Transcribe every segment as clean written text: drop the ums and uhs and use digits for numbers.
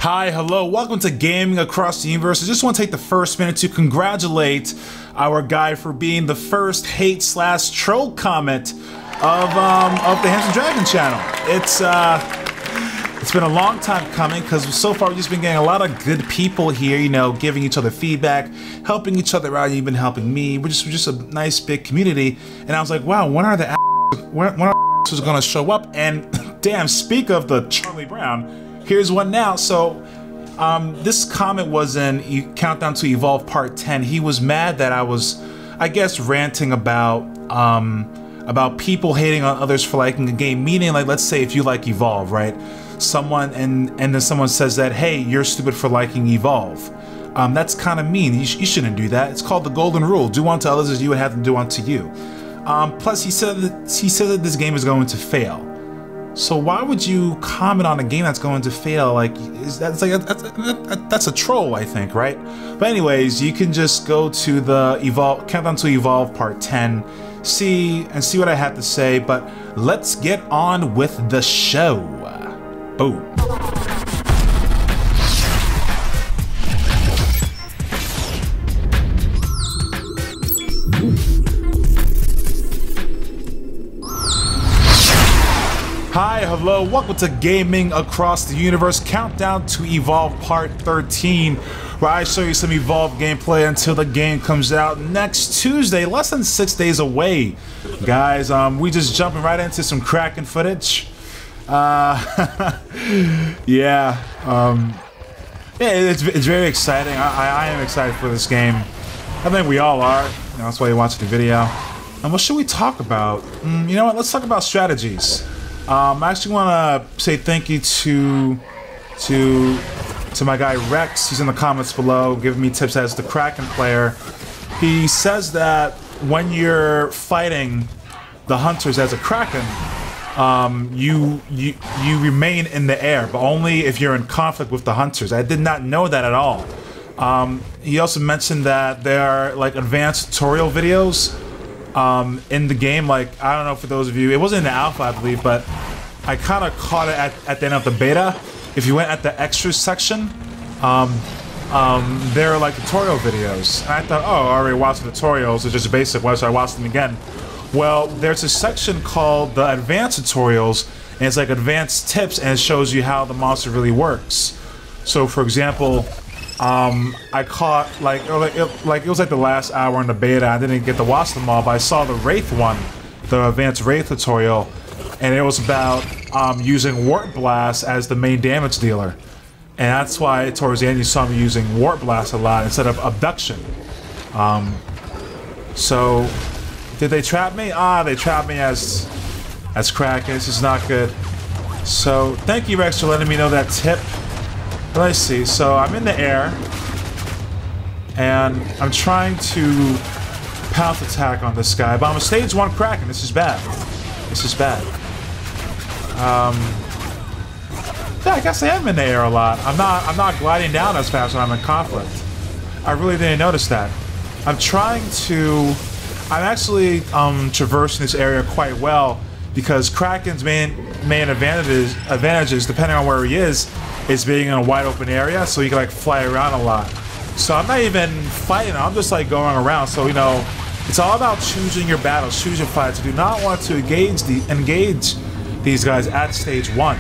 Hi, hello, welcome to Gaming Across the Universe. I just want to take the first minute to congratulate our guy for being the first hate/troll comment of the Handsome Dragon channel. It's been a long time coming because so far we've just been getting a lot of good people here, you know, giving each other feedback, helping each other out, even helping me. We're just a nice big community, and I was like, wow, when are is going to show up? And damn, speak of the Charlie Brown, here's one now. So this comment was in Countdown to Evolve Part 10. He was mad that I was, I guess, ranting about people hating on others for liking a game, meaning, like, let's say if you like Evolve, right? Someone and then someone says that, hey, you're stupid for liking Evolve. That's kind of mean. You shouldn't do that. It's called the golden rule: do unto others as you would have them do unto you. Plus, he said that this game is going to fail. So why would you comment on a game that's going to fail? Like, that's a troll, I think, right? But anyways, you can just go to the Countdown to Evolve Part 10, see what I have to say. But let's get on with the show. Boom. Hi, hello, welcome to Gaming Across the Universe, Countdown to Evolve Part 13, where I show you some Evolve gameplay until the game comes out next Tuesday, less than 6 days away. Guys, we just jumping right into some Kraken footage. Yeah, it's very exciting. I am excited for this game. I think we all are. You know, that's why you're watching the video. And what should we talk about? You know what? Let's talk about strategies. I actually want to say thank you to my guy Rex. He's in the comments below, giving me tips as the Kraken player. He says that when you're fighting the hunters as a Kraken, you remain in the air, but only if you're in conflict with the hunters. I did not know that at all. He also mentioned that there are like advanced tutorial videos in the game. Like, I don't know, for those of you, it wasn't in the alpha, I believe, but I kind of caught it at the end of the beta. If you went at the extras section, there are like tutorial videos. And I thought, oh, I already watched the tutorials, it's just basic, why should I watch them again? Well, there's a section called the advanced tutorials, and it's like advanced tips, and it shows you how the monster really works. So, for example, I caught, it was like the last hour in the beta. I didn't get to watch them all, but I saw the Wraith one, the advanced Wraith tutorial, and it was about using Wart Blast as the main damage dealer. And that's why towards the end you saw me using Wart Blast a lot instead of Abduction. So, did they trap me? They trapped me as Kraken. This is not good. So, thank you, Rex, for letting me know that tip. Let's see, so I'm in the air, and I'm trying to pounce attack on this guy, but I'm a stage 1 Kraken. This is bad. This is bad. Yeah, I guess I am in the air a lot. I'm not gliding down as fast when I'm in conflict. I really didn't notice that. I'm actually traversing this area quite well, because Kraken's main advantages, depending on where he is being in a wide open area, so you can like fly around a lot. So I'm not even fighting, I'm just like going around. So, you know, it's all about choosing your battles, choose your fights. You do not want to engage these guys at stage 1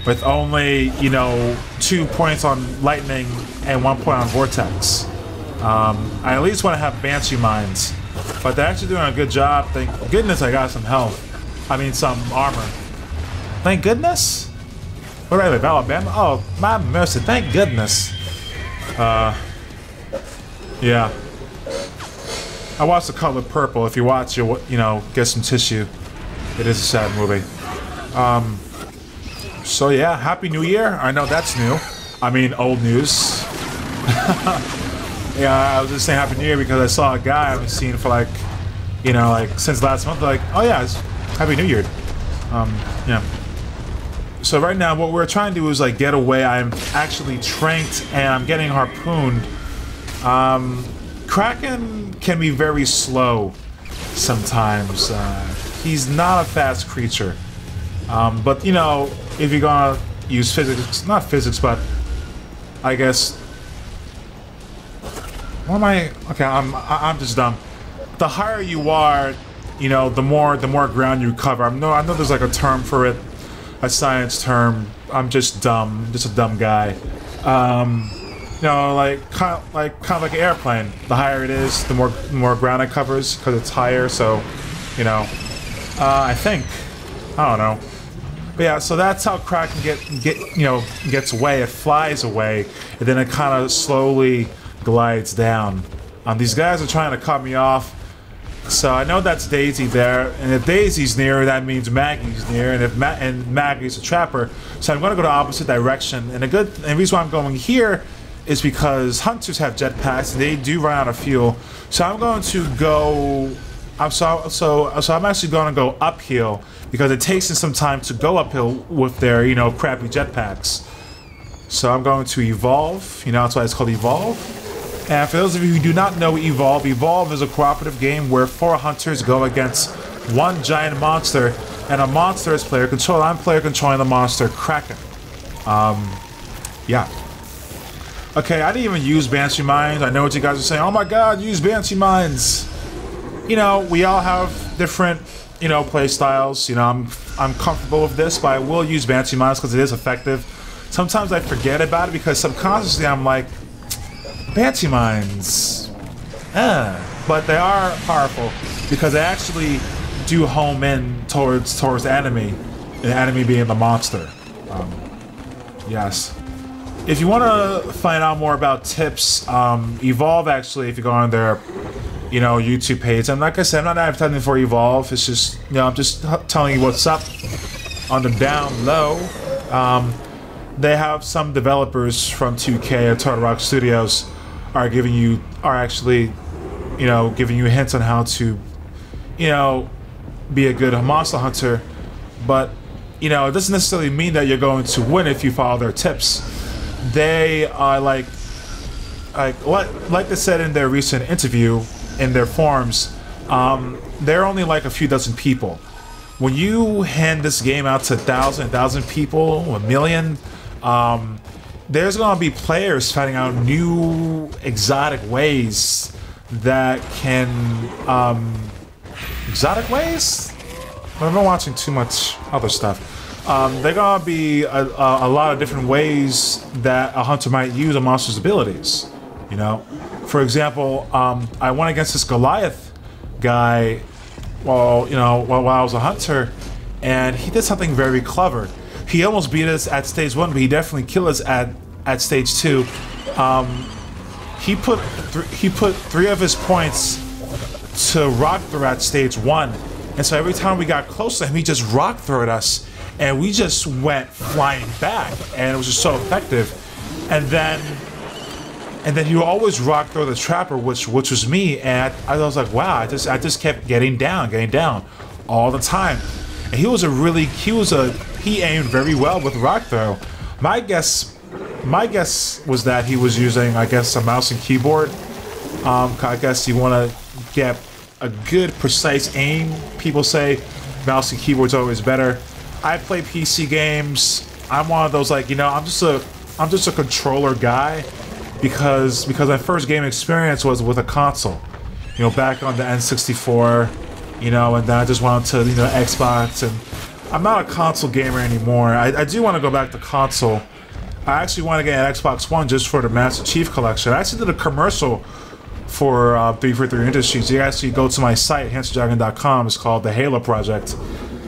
with only, you know, 2 points on lightning and 1 point on vortex. I at least want to have Banshee mines, but they're actually doing a good job. Thank goodness I got some health. I mean, some armor. Thank goodness? Where do I live? Alabama? Oh, my mercy, thank goodness. Yeah. I watched The Color Purple. If you watch, you'll, you know, get some tissue. It is a sad movie. So yeah, Happy New Year. I know that's new. I mean, old news. Yeah, I was just saying Happy New Year because I saw a guy I haven't seen for like, you know, like since last month. Like, oh yeah, it's Happy New Year. Yeah. So right now, what we're trying to do is like get away. I'm actually tranked and I'm getting harpooned. Kraken can be very slow sometimes. He's not a fast creature. But you know, if you're gonna use physics, not physics, but I guess. What am I? Okay, I'm just dumb. The higher you are, you know, the more ground you cover. I know there's like a term for it, a science term. I'm just dumb, just a dumb guy. You know, like kind of like an airplane. The higher it is, the more ground it covers because it's higher. So, you know, I think, I don't know. But yeah, so that's how Kraken gets away. It flies away, and then it kind of slowly glides down. These guys are trying to cut me off. So I know that's Daisy there, and if Daisy's near, that means Maggie's near, and if Maggie's a trapper, so I'm going to go the opposite direction. And the reason why I'm going here is because hunters have jetpacks, and they do run out of fuel. So I'm going to go. I'm actually going to go uphill because it takes them some time to go uphill with their, you know, crappy jetpacks. So I'm going to evolve. You know, that's why it's called Evolve. And for those of you who do not know Evolve, Evolve is a cooperative game where 4 hunters go against one giant monster, and a monster is player controlled. I'm player controlling the monster Kraken. Yeah. Okay, I didn't even use Banshee Mines. I know what you guys are saying. Oh my god, use Banshee Mines. You know, we all have different, you know, play styles. You know, I'm comfortable with this, but I will use Banshee Mines because it is effective. Sometimes I forget about it because subconsciously I'm like, Banshee Mines. But they are powerful because they actually do home in towards the enemy, and the enemy being the monster. Yes. If you want to find out more about tips, Evolve actually, if you go on their, you know, YouTube page, and like I said, I'm not advertising for Evolve. It's just, you know, I'm just telling you what's up on the down low. They have some developers from 2K or Turtle Rock Studios are actually, you know, giving you hints on how to, you know, be a good monster hunter. But, you know, it doesn't necessarily mean that you're going to win if you follow their tips. They are like they said in their recent interview in their forums, they're only like a few dozen people. When you hand this game out to 1,000 people, 1 million, there's gonna be players finding out new exotic ways that can exotic ways? I've been watching too much other stuff. They're gonna be a lot of different ways that a hunter might use a monster's abilities. You know, for example, I went against this Goliath guy while I was a hunter, and he did something very clever. He almost beat us at stage 1, but he definitely killed us at stage 2. He put 3 of his points to rock throw at stage 1, and so every time we got close to him, he just rock throwed us. And we just went flying back, and it was just so effective. And then he would always rock throw the trapper, which was me. And I was like, wow, I just kept getting down all the time. And he aimed very well with rock throw. My guess was that he was using, I guess, a mouse and keyboard. I guess you want to get a good, precise aim. People say mouse and keyboard's always better. I play PC games. I'm one of those, like, you know, I'm just a controller guy because my first game experience was with a console. You know, back on the N64, you know, and then I just went to, you know, Xbox, and I'm not a console gamer anymore. I do want to go back to console. I actually want to get an Xbox One just for the Master Chief Collection. I actually did a commercial for 343 Industries. You actually go to my site, handsomejagger.com. It's called the Halo Project.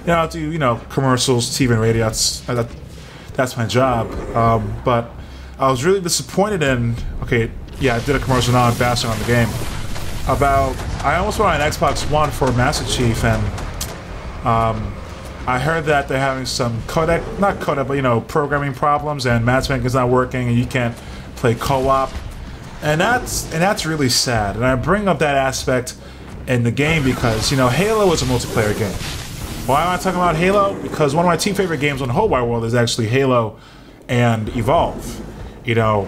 You know, I do, you know, commercials, TV and radio. That's my job. But I was really disappointed in. Okay, yeah, I did a commercial now. I'm bashing on the game. I almost bought an Xbox One for Master Chief, and I heard that they're having some not codec, but, you know, programming problems, and matchmaking is not working, and you can't play co-op, and that's really sad. And I bring up that aspect in the game because, you know, Halo is a multiplayer game. Why am I talking about Halo? Because one of my 2 favorite games on the whole wide world is actually Halo and Evolve. You know,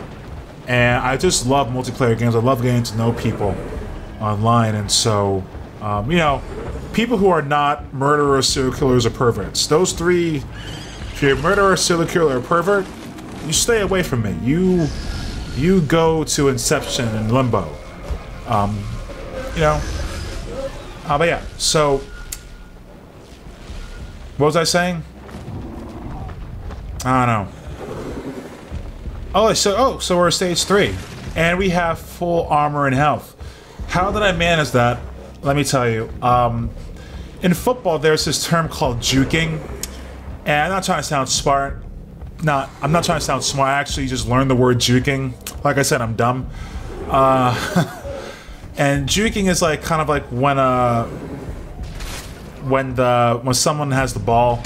and I just love multiplayer games. I love getting to know people online, and so, you know, people who are not murderers, serial killers, or perverts. Those 3, if you're a murderer, serial killer, or pervert, you stay away from me. You You go to Inception and Limbo. You know. But yeah, so what was I saying? I don't know. So we're at stage 3, and we have full armor and health. How did I manage that? Let me tell you. In football, there's this term called juking, and I'm not trying to sound smart. I'm not trying to sound smart. I actually just learned the word juking. Like I said, I'm dumb. And juking is like kind of like when someone has the ball.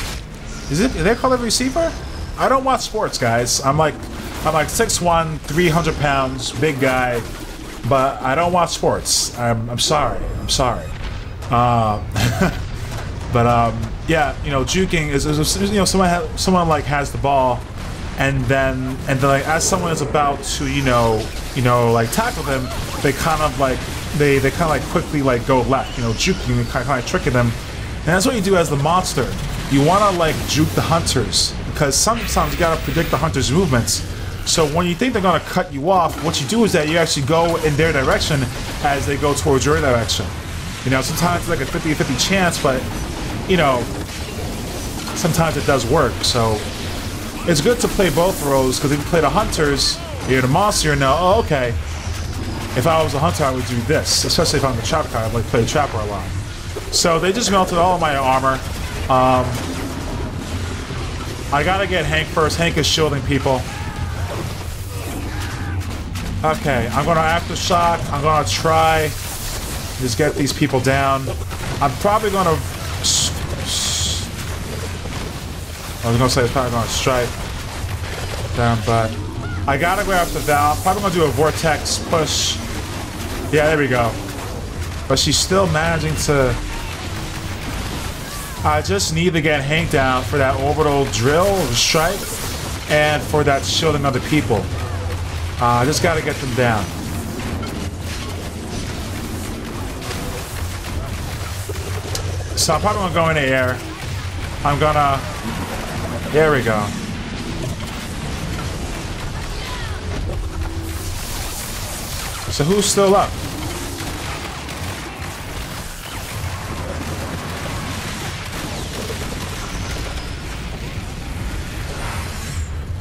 Is they call it receiver? I don't watch sports, guys. I'm like 6'1", 300 pounds, big guy, but I don't watch sports. I'm sorry. But yeah, you know, juking is you know, someone like has the ball, and then like as someone is about to you know like tackle them, they kind of like they kind of like quickly like go left, you know, juking, kind of like tricking them, and that's what you do as the monster. You want to like juke the hunters, because sometimes you gotta predict the hunters' movements. So when you think they're gonna cut you off, what you do is that you actually go in their direction as they go towards your direction. You know, sometimes it's like a 50-50 chance, but you know, sometimes it does work. So it's good to play both roles, because if you play the hunters, you're the monster, you know, oh, okay. If I was a hunter, I would do this, especially if I'm the trapper. I'd like play trapper a lot. So they just melted all of my armor. I gotta get Hank first. Hank is shielding people. Okay, I'm gonna aftershock. I'm gonna try just get these people down. I'm probably gonna. I was gonna say it's probably gonna strike down, but I gotta go after Val. I'm probably gonna do a vortex push. Yeah, there we go. But she's still managing to. I just need to get Hank down for that orbital drill or strike, and for that shielding other people. I just gotta get them down. So I'm probably gonna go in the air. I'm gonna. There we go. So who's still up?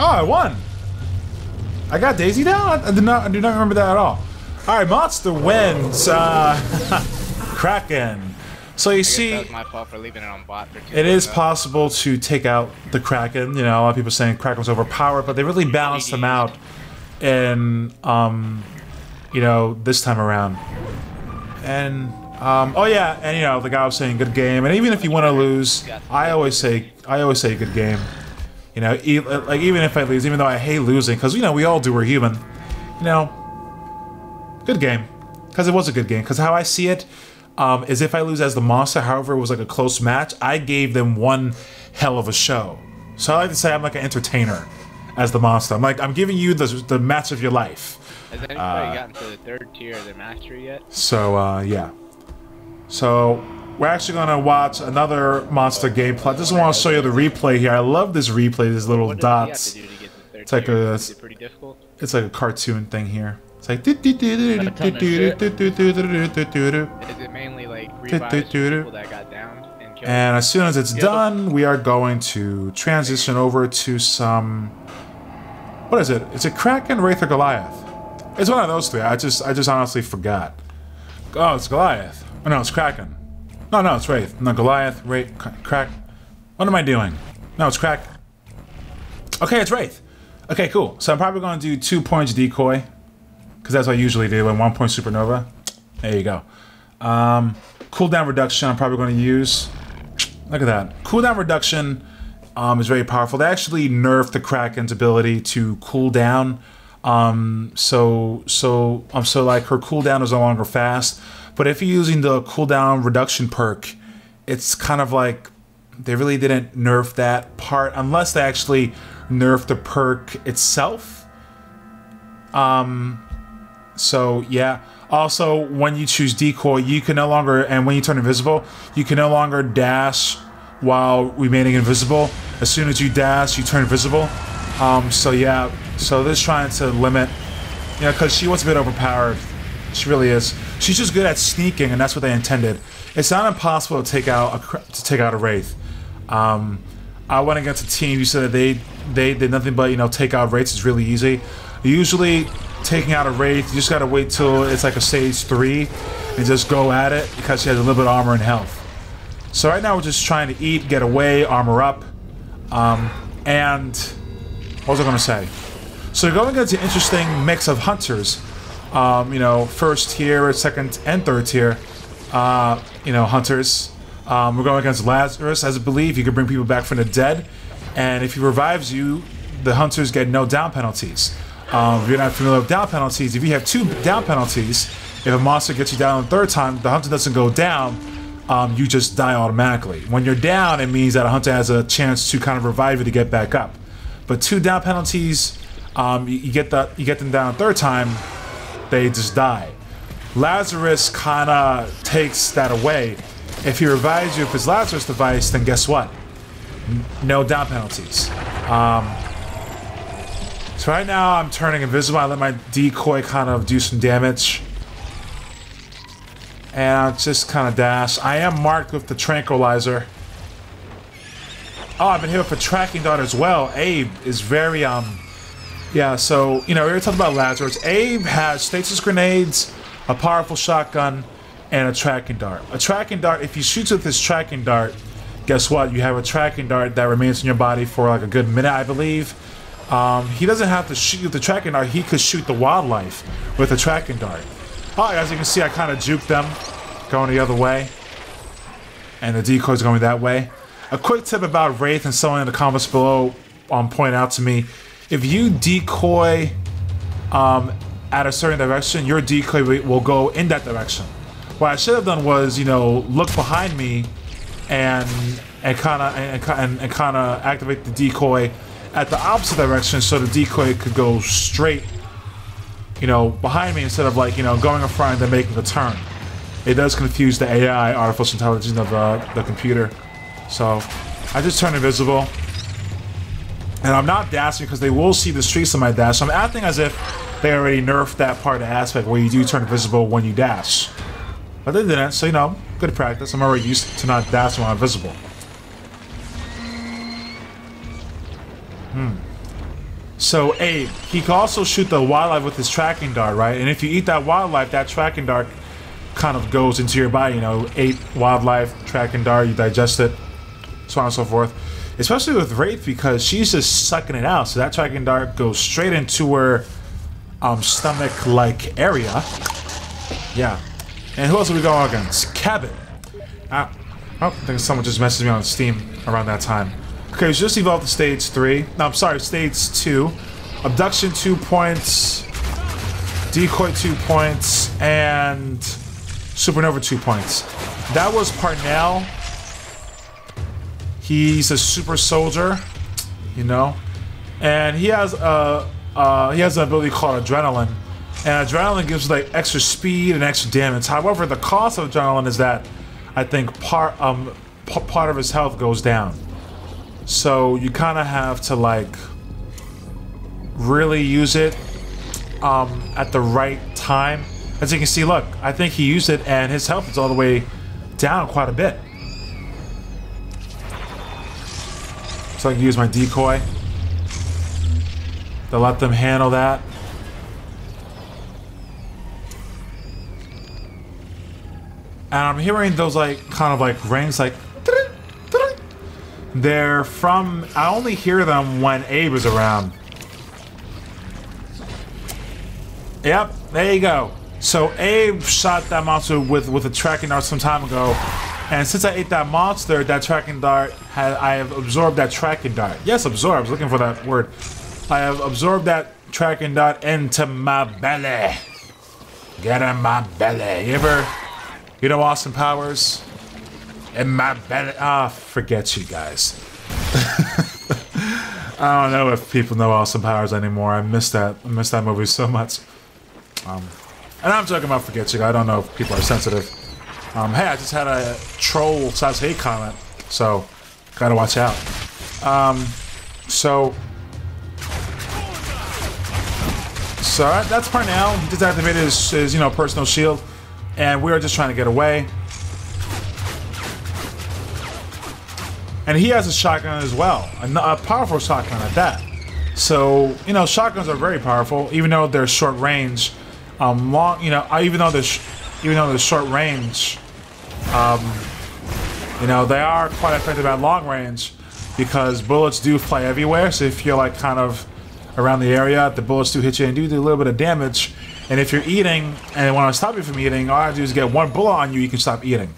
Oh, I won! I got Daisy down? I do not remember that at all. Alright, Monster wins. Kraken. So you see, that was my fault for leaving it on bot for 2 it is possible to take out the Kraken. You know, a lot of people saying Kraken was overpowered, but they really balanced them out in, you know, this time around. And, oh yeah, and you know, the guy was saying good game. And even if you want to lose, I always say good game. You know, like even if I lose, even though I hate losing, because you know we all do, we're human. You know, good game, because it was a good game. Because how I see it is, if I lose as the monster, however, it was like a close match, I gave them one hell of a show. So I like to say I'm like an entertainer as the monster. I'm like, I'm giving you the match of your life. Has anybody gotten to the 3rd tier of the mastery yet? So yeah. So. We're actually gonna watch another monster gameplay. I just want to show you the replay here. I love this replay, these little dots. It's like a, it's like a cartoon thing here. It's like. Is it mainly like revives people that got downed and killed? And as soon as it's done, we are going to transition over to some. What is it? Is it Kraken, Wraith, or Goliath? It's one of those three. I just honestly forgot. Oh, it's Goliath. Oh no, it's Kraken. No, it's Wraith. No, Goliath, Wraith, Crack. What am I doing? No, it's Crack. Okay, it's Wraith. Okay, cool. So I'm probably going to do 2 points decoy, because that's what I usually do, and 1 point supernova. There you go. Cooldown reduction I'm probably going to use. Look at that. Cooldown reduction is very powerful. They actually nerfed the Kraken's ability to cool down. So like her cooldown is no longer fast. But if you're using the cooldown reduction perk, it's kind of like they really didn't nerf that part, unless they actually nerfed the perk itself. So yeah. Also, when you choose decoy, you can no longer, and when you turn invisible, you can no longer dash while remaining invisible. As soon as you dash, you turn invisible. So yeah. So this is trying to limit You know, because she was a bit overpowered. She really is. She's just good at sneaking, and that's what they intended. It's not impossible to take out a Wraith. I went against a team. You said that they did nothing but, you know, take out Wraiths. It's really easy. Usually, taking out a Wraith, you just gotta wait till it's like a stage 3 and just go at it because she has a little bit of armor and health. So right now we're just trying to eat, get away, armor up, and what was I gonna say? So you're going against an interesting mix of hunters. You know, first tier, second and third tier, you know, hunters. We're going against Lazarus, as I believe. You can bring people back from the dead, and if he revives you, the hunters get no down penalties. If you're not familiar with down penalties, if you have 2 down penalties, if a monster gets you down the 3rd time, the hunter doesn't go down, you just die automatically. When you're down, it means that a hunter has a chance to kind of revive you to get back up. But 2 down penalties, you get them down the 3rd time, they just die. Lazarus kind of takes that away. If he revives you, if it's Lazarus device, then guess what? No down penalties. So right now I'm turning invisible. I let my decoy kind of do some damage. And I'll just kind of dash. I am marked with the tranquilizer. Oh, I've been hit with a tracking dart as well. Abe is very, yeah, so, you know, we were talking about Lazarus. Abe has stasis grenades, a powerful shotgun, and a tracking dart. A tracking dart, if he shoots with his tracking dart, guess what? You have a tracking dart that remains in your body for like a good minute, I believe. He doesn't have to shoot with the tracking dart. He could shoot the wildlife with a tracking dart. Oh, as you can see, I kind of juked them, going the other way. And the decoy's going that way. A quick tip about Wraith, and someone in the comments below point out to me, if you decoy at a certain direction, your decoy will go in that direction. What I should have done was, you know, look behind me and kind of activate the decoy at the opposite direction, so the decoy could go straight, you know, behind me instead of, like, you know, going in front and then making a turn. It does confuse the AI, artificial intelligence of the computer. So I just turn invisible, and I'm not dashing because they will see the streaks of my dash. So I'm acting as if they already nerfed that part of the aspect where you do turn invisible when you dash. But they didn't, so, you know, good practice. I'm already used to not dashing when I'm visible. So Abe, he can also shoot the wildlife with his tracking dart, right? And if you eat that wildlife, that tracking dart kind of goes into your body, you know, 8 wildlife, tracking dart, you digest it, so on and so forth. Especially with Wraith, because she's just sucking it out, so that tracking dart goes straight into her stomach-like area. Yeah. And who else are we going against? Cabin. Oh, I think someone just messaged me on Steam around that time. Okay, we just evolved to stage 3. No, I'm sorry, stage 2. Abduction 2 points. Decoy 2 points. And Supernova 2 points. That was Parnell. He's a super soldier, you know. And he has an ability called Adrenaline. And Adrenaline gives, like, extra speed and extra damage. However, the cost of Adrenaline is that I think part of his health goes down. So you kind of have to, like, really use it at the right time. As you can see, look, I think he used it and his health is all the way down quite a bit. So I can use my decoy to let them handle that. And I'm hearing those, like, kind of like rings, like, they're from, I only hear them when Abe is around. Yep, there you go. So Abe shot that monster with a tracking dart some time ago, and since I ate that monster, that tracking dart I have absorbed that tracking dart. Yes, absorb. I was looking for that word. I have absorbed that tracking dart into my belly. Get in my belly. You know Austin Powers? In my belly. Ah, forget you guys. I don't know if people know Austin Powers anymore. I miss that. I miss that movie so much. And I'm talking about forget you. I don't know if people are sensitive. Hey, I just had a troll / hate comment, so gotta watch out. So So that's Parnell. He just activated his you know, personal shield, and we were just trying to get away. And he has a shotgun as well, a powerful shotgun at that. So you know, shotguns are very powerful, even though they're short range. Long, you know, even though they're short range, you know, they are quite effective at long range because bullets do fly everywhere. So if you're like kind of around the area, the bullets do hit you and do a little bit of damage. And if you're eating and they want to stop you from eating, all I have to do is get one bullet on you, you can stop eating.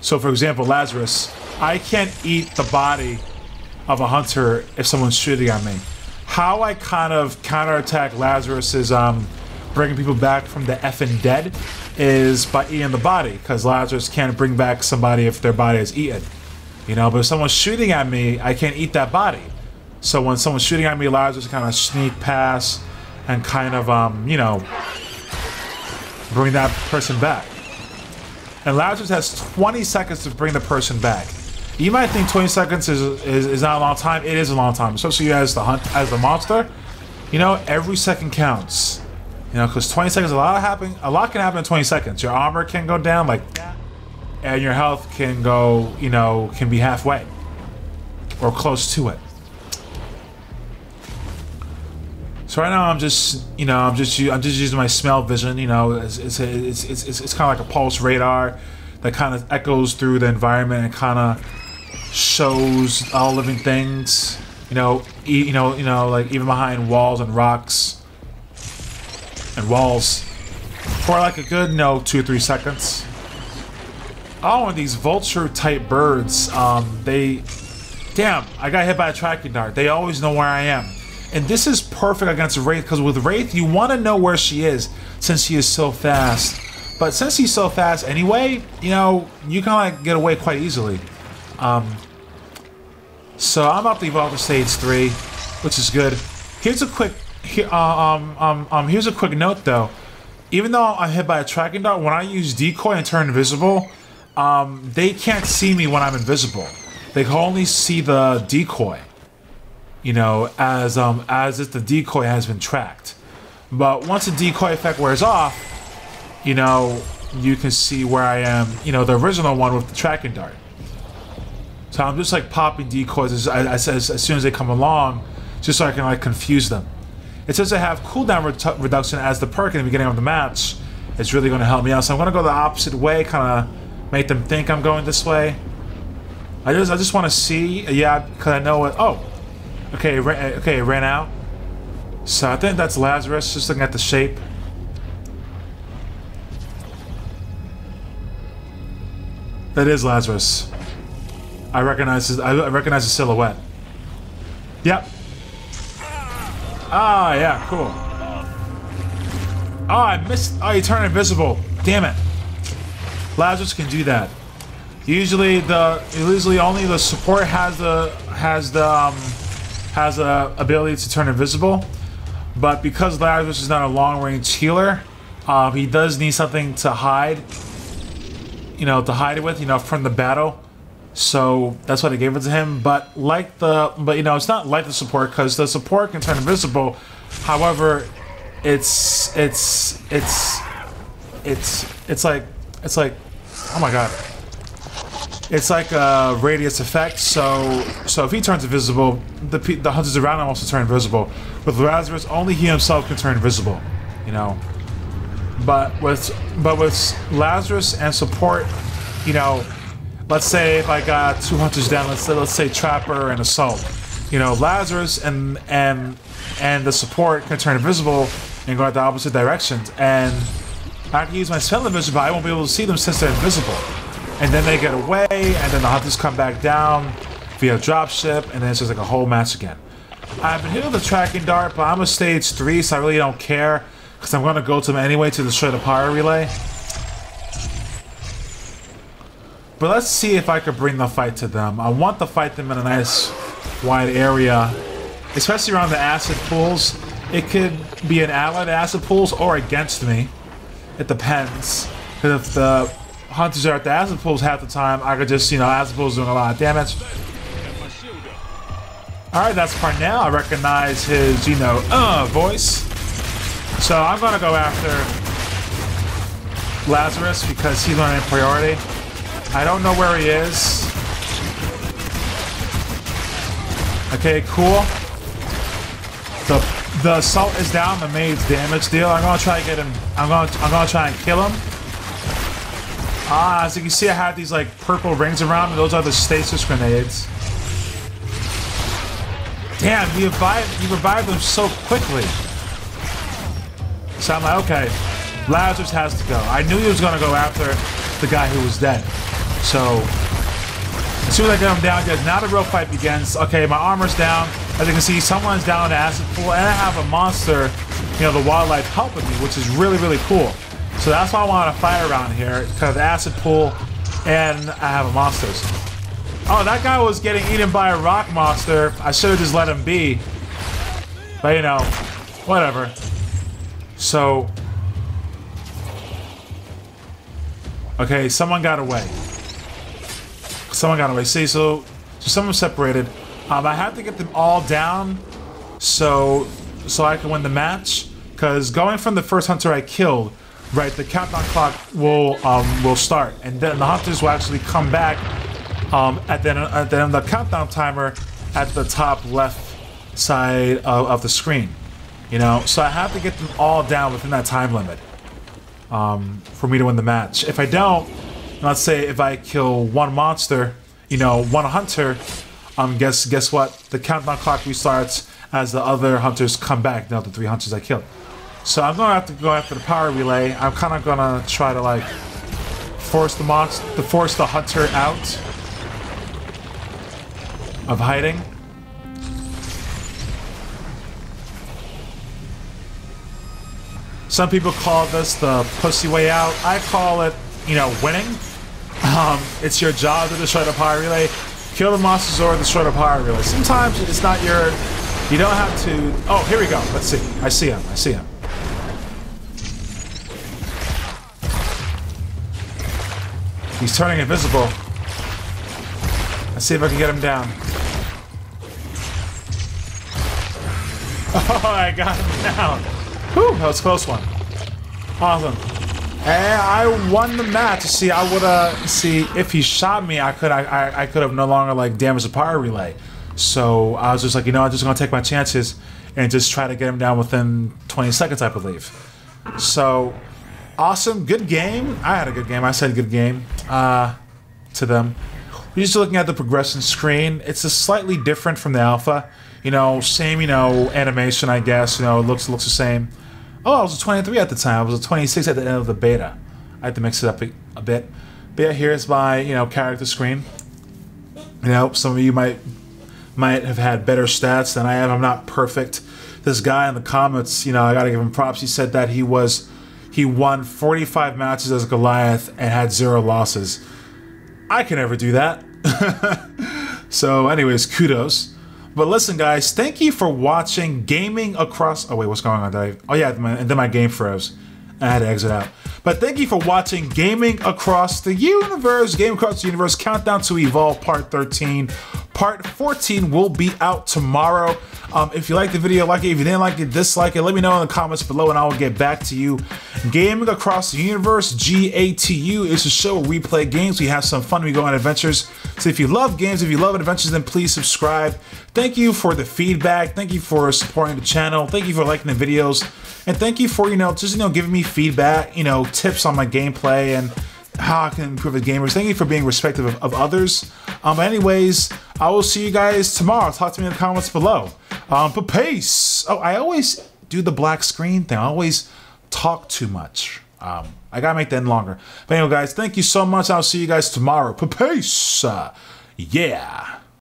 So for example, Lazarus, I can't eat the body of a hunter if someone's shooting at me. How I kind of counterattack Lazarus is bringing people back from the effing dead is by eating the body, because Lazarus can't bring back somebody if their body is eaten. You know, but if someone's shooting at me, I can't eat that body. So when someone's shooting at me, Lazarus kind of sneak past and kind of, you know, bring that person back. And Lazarus has 20 seconds to bring the person back. You might think 20 seconds is not a long time. It is a long time, especially as the monster. You know, every second counts. You know, because 20 seconds, a lot can happen in 20 seconds. Your armor can go down like that, and your health can go, you know, can be halfway or close to it. So right now I'm just, you know, I'm just using my smell vision. You know, it's kind of like a pulse radar that kind of echoes through the environment and kind of shows all living things. You know, like even behind walls and rocks and walls for like a good, 2 or 3 seconds. Oh, and these vulture type birds, damn, I got hit by a tracking dart. They always know where I am. And this is perfect against Wraith, because with Wraith, you want to know where she is, since she is so fast. But since he's so fast anyway, you know, you can like get away quite easily. So I'm up to evolve to stage 3, which is good. Here's a quick, here's a quick note though. Even though I'm hit by a tracking dart, when I use decoy and turn invisible, they can't see me when I'm invisible. They can only see the decoy. You know, as if the decoy has been tracked. But once the decoy effect wears off, you know, you can see where I am, you know, the original one with the tracking dart. So I'm just like popping decoys as soon as they come along, just so I can like confuse them. It says I have cooldown reduction as the perk in the beginning of the match. It's really going to help me out. So I'm going to go the opposite way, kind of make them think I'm going this way. I just want to see, yeah, because I know what, oh. Okay, it ran out. So I think that's Lazarus, just looking at the shape. That is Lazarus. I recognize the silhouette. Yep. Ah, yeah, cool. Oh, I missed. Oh, you turn invisible. Damn it. Lazarus can do that. Usually only the support has the ability to turn invisible, but because Lazarus is not a long-range healer, he does need something to hide, you know, from the battle. So that's why they gave it to him. But you know, it's not like the support, because the support can turn invisible. However, it's like, oh my god. It's like a radius effect, so if he turns invisible, the hunters around him also turn invisible. With Lazarus, only he himself can turn invisible, you know. But with Lazarus and support, you know, let's say if I got 2 hunters down, let's say Trapper and Assault, you know, Lazarus and the support can turn invisible and go at the opposite directions, and I can use my spell invisible, but I won't be able to see them since they're invisible. And then they get away, and then the hunters come back down via dropship, and then it's just like a whole match again. I've been hit with a tracking dart, but I'm a stage 3, so I really don't care, because I'm going to go to them anyway to destroy the power relay. But let's see if I could bring the fight to them. I want to fight them in a nice wide area, especially around the acid pools. It could be an ally to acid pools or against me. It depends. Because if the hunters are at the acid pools half the time, I could just, you know, acid pools doing a lot of damage. Alright, that's Parnell. I recognize his, you know, voice. So I'm gonna go after Lazarus because he's on a priority. I don't know where he is. Okay, cool. The assault is down. The maid's damage deal. I'm gonna try to get him. I'm gonna try and kill him. As you can see, I have these like purple rings around me. Those are the stasis grenades. Damn, you revived them so quickly. So I'm like, okay, Lazarus has to go. I knew he was gonna go after the guy who was dead. So as soon as I get him down, now the real fight begins. Okay, my armor's down. As you can see, someone's down in the acid pool, and I have a monster, you know, the wildlife helping me, which is really, really cool. So that's why I want to fight around here, because the acid pool, and I have a monster. Oh, that guy was getting eaten by a rock monster. I should have just let him be. But, you know, whatever. So... okay, someone got away. Someone got away. See, so someone separated. I have to get them all down so I can win the match. Because going from the first hunter I killed, right, the countdown clock will start, and then the hunters will actually come back at the end of the countdown timer at the top left side of the screen. You know, so I have to get them all down within that time limit for me to win the match. If I don't, let's say if I kill one monster, you know, one hunter, guess what? The countdown clock restarts as the other hunters come back. Now the 3 hunters I killed. So I'm gonna have to go after the power relay. I'm kind of gonna try to like force the hunter out of hiding. Some people call this the pussy way out. I call it, you know, winning. It's your job to destroy the power relay. Kill the monsters or destroy the power relay. Sometimes it's not your... you don't have to... oh, here we go. Let's see. I see him. I see him. He's turning invisible. Let's see if I can get him down. Oh, I got him down. Whew, that was a close one. Awesome. And I won the match. See, I would see if he shot me, I could have no longer like damaged the power relay. So I was just like, you know, I'm just gonna take my chances and just try to get him down within 20 seconds, I believe. So awesome, good game. I had a good game. I said good game to them. We're just looking at the progression screen. It's a slightly different from the alpha. You know, same, you know, animation, I guess. You know, it looks the same. Oh, I was a 23 at the time. I was a 26 at the end of the beta. I had to mix it up a bit. But yeah, here's my, you know, character screen. You know, some of you might have had better stats than I have. I'm not perfect. This guy in the comments, you know, I gotta give him props. He said that he won 45 matches as Goliath and had 0 losses. I can never do that. So anyways, kudos. But listen, guys, thank you for watching Gaming Across... oh, wait, what's going on, Dave? Oh, yeah, and then my game froze. I had to exit out. But thank you for watching Gaming Across the Universe. Game Across the Universe Countdown to Evolve Part 13. Part 14 will be out tomorrow. If you liked the video, like it. If you didn't like it, dislike it. Let me know in the comments below and I will get back to you. Gaming Across the Universe, GATU, is a show where we play games. We have some fun. We go on adventures. So if you love games, if you love adventures, then please subscribe. Thank you for the feedback. Thank you for supporting the channel. Thank you for liking the videos. And thank you for, you know, just, you know, giving me feedback, you know, tips on my gameplay and how I can improve as gamers. Thank you for being respectful of others. But anyways, I will see you guys tomorrow. Talk to me in the comments below. But peace. Oh, I always do the black screen thing. I always talk too much. I gotta make that end longer. But anyway, guys, thank you so much. I'll see you guys tomorrow. Peace. Yeah.